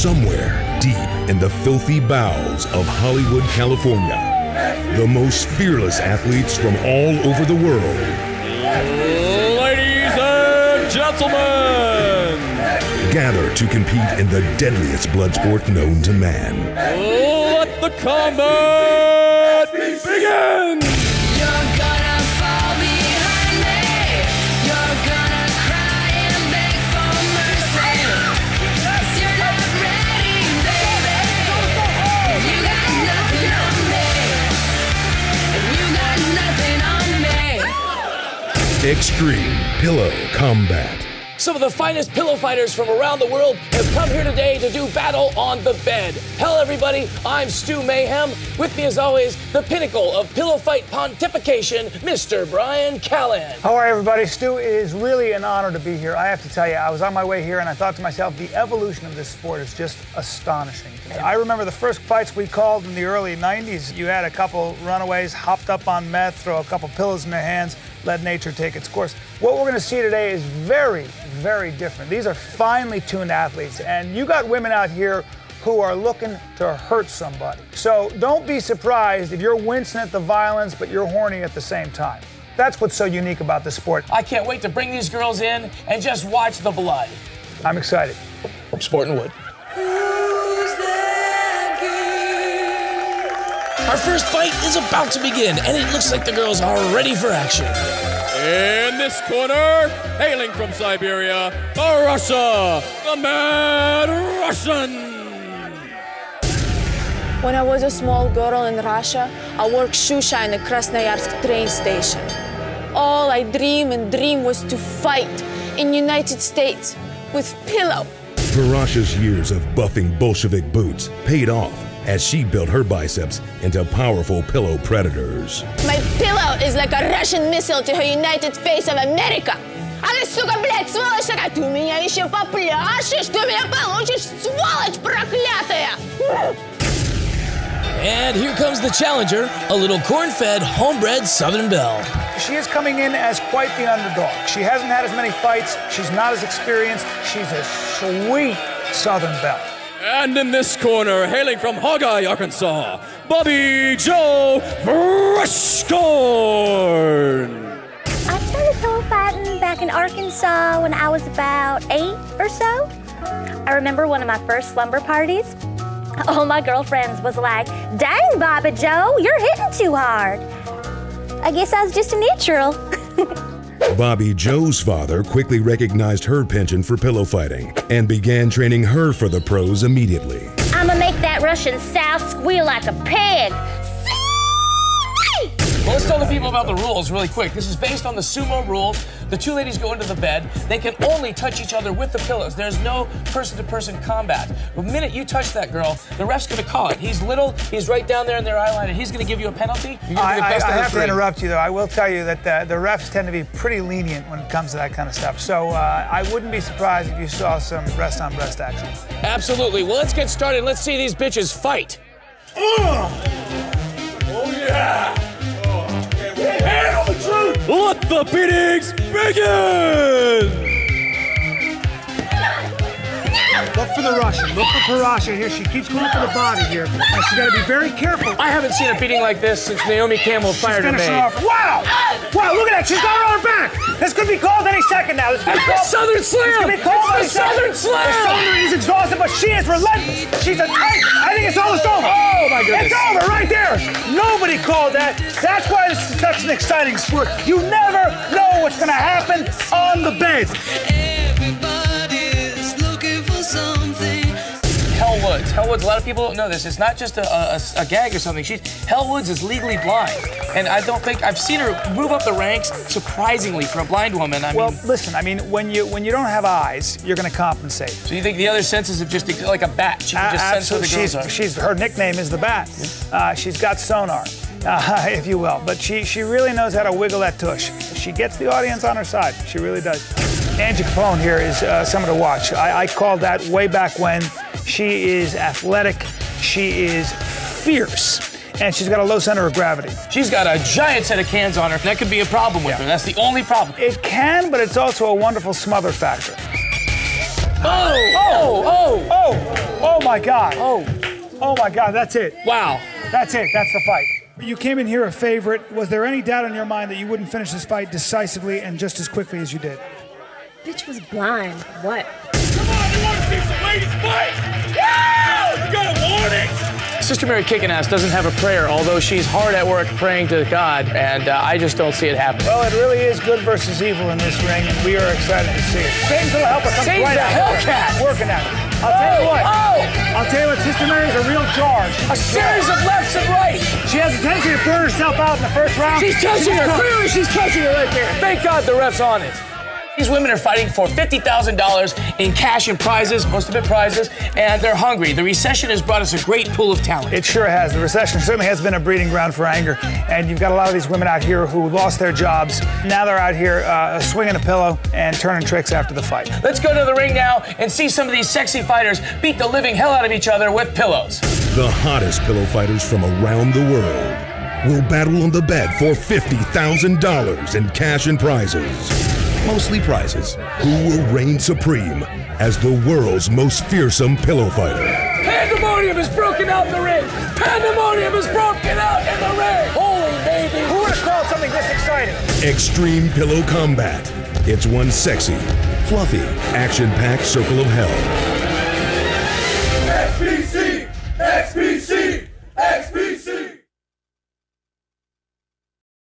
Somewhere deep in the filthy bowels of Hollywood, California, the most fearless athletes from all over the world. Ladies and gentlemen, gather to compete in the deadliest blood sport known to man. Let the combat begin! You're gonna fall behind me. You're gonna cry and beg for mercy. 'Cause you're not ready, baby. You got nothing on me. You got nothing on me. Extreme Pillow Combat. Some of the finest pillow fighters from around the world have come here today to do battle on the bed. Hello, everybody. I'm Stu Mayhem. With me, as always, the pinnacle of pillow fight pontification, Mr. Brian Callen. How are you, everybody? Stu, it is really an honor to be here. I have to tell you, I was on my way here and I thought to myself, the evolution of this sport is just astonishing. I remember the first fights we called in the early 90s. You had a couple runaways hopped up on meth, throw a couple pillows in their hands, let nature take its course. What we're going to see today is very, very different. These are finely tuned athletes, and you got women out here who are looking to hurt somebody. So don't be surprised if you're wincing at the violence, but you're horny at the same time. That's what's so unique about this sport. I can't wait to bring these girls in and just watch the blood. I'm excited. From Sporting Wood. Our first fight is about to begin, and it looks like the girls are ready for action. In this corner, hailing from Siberia, Russia, the Mad Russian. When I was a small girl in Russia, I worked shusha in the Krasnoyarsk train station. All I dream was to fight in United States with pillow. Parasha's years of buffing Bolshevik boots paid off as she built her biceps into powerful pillow predators. My pillow is like a Russian missile to her United States of America. Она, сука, блядь, сволочь такая, ты у меня еще попляшешь, ты у меня получишь, сволочь проклятая! And here comes the challenger, a little corn-fed, homebred Southern belle. She is coming in as quite the underdog. She hasn't had as many fights. She's not as experienced. She's a sweet Southern belle. And in this corner, hailing from Hawkeye, Arkansas, Bobby Joe Rushcorn. I started pillow fighting back in Arkansas when I was about 8 or so. I remember one of my first slumber parties. All my girlfriends was like, "Dang, Bobby Joe, you're hitting too hard." I guess I was just a neutral. Bobby Joe's father quickly recognized her penchant for pillow fighting and began training her for the pros immediately. I'ma make that Russian sow squeal like a pig. Well, let's tell the people about the rules really quick. This is based on the sumo rule. The two ladies go into the bed. They can only touch each other with the pillows. There's no person-to-person combat. The minute you touch that girl, the ref's going to call it. He's little. He's right down there in their eye line, and he's going to give you a penalty. You're gonna be the best I of the have to three. interrupt you, though. I will tell you that the refs tend to be pretty lenient when it comes to that kind of stuff. So I wouldn't be surprised if you saw some breast-on-breast action. Absolutely. Well, let's get started. Let's see these bitches fight. Oh, yeah! Handle the truth! Let the beatings begin! Look for the Russian. Look for Parasha here. She keeps going for the body here. And she's got to be very careful. I haven't seen a beating like this since Naomi Campbell fired her Finishing maid. off. Wow! Wow, look at that. She's got her on her back. This could be called any second now. This could be called Southern Slam! This could be called It's any the Southern second. Slam! The shoulder is exhausted, but she is relentless. She's a tank. I think it's almost over. Oh, my goodness. It's over right there. Nobody called that. That's why this is such an exciting sport. You never know what's going to happen on the bed. Everybody's looking for something. Hellwoods. Hellwoods, a lot of people don't know this. It's not just a gag or something. Hellwoods is legally blind. And I don't think, I've seen her move up the ranks surprisingly for a blind woman. I Well, mean, listen, I mean, when you don't have eyes, you're going to compensate. so you think the other senses are just like a bat? She can just sense where the girls are. Her nickname is the Bat. She's got sonar, if you will. But she really knows how to wiggle that tush. She gets the audience on her side. She really does. Angie Capone here is someone to watch. I called that way back when. She is athletic. She is fierce. And she's got a low center of gravity. She's got a giant set of cans on her. That could be a problem with her. That's the only problem. It can, but it's also a wonderful smother factor. Oh my God. Oh. Oh my God, that's it. Wow. That's it, that's the fight. You came in here a favorite. Was there any doubt in your mind that you wouldn't finish this fight decisively and just as quickly as you did? Bitch was blind. What? Come on, you want to see some ladies fight? Wow! You got a warning! Sister Mary Kickin' Ass doesn't have a prayer, although she's hard at work praying to God, and I just don't see it happening. Well, it really is good versus evil in this ring, and we are excited to see it. Satan's little helper comes Satan's right a out. Hellcat. Working at it. I'll tell you what. I'll tell you what, Sister Mary's a real charge. A series of lefts and rights. She has a tendency to burn herself out in the first round. She's touching her. Clearly, she's touching her right there. Thank God the ref's on it. These women are fighting for $50,000 in cash and prizes, most of it prizes, and they're hungry. The recession has brought us a great pool of talent. It sure has. The recession certainly has been a breeding ground for anger, and you've got a lot of these women out here who lost their jobs. Now they're out here swinging a pillow and turning tricks after the fight. Let's go to the ring now and see some of these sexy fighters beat the living hell out of each other with pillows. The hottest pillow fighters from around the world will battle on the bed for $50,000 in cash and prizes. Mostly prizes. Who will reign supreme as the world's most fearsome pillow fighter? Pandemonium is broken out in the ring! Pandemonium is broken out in the ring! Holy baby! Who would have called something this exciting? Extreme Pillow Combat. It's one sexy, fluffy, action-packed circle of hell. XPC! XPC! XPC!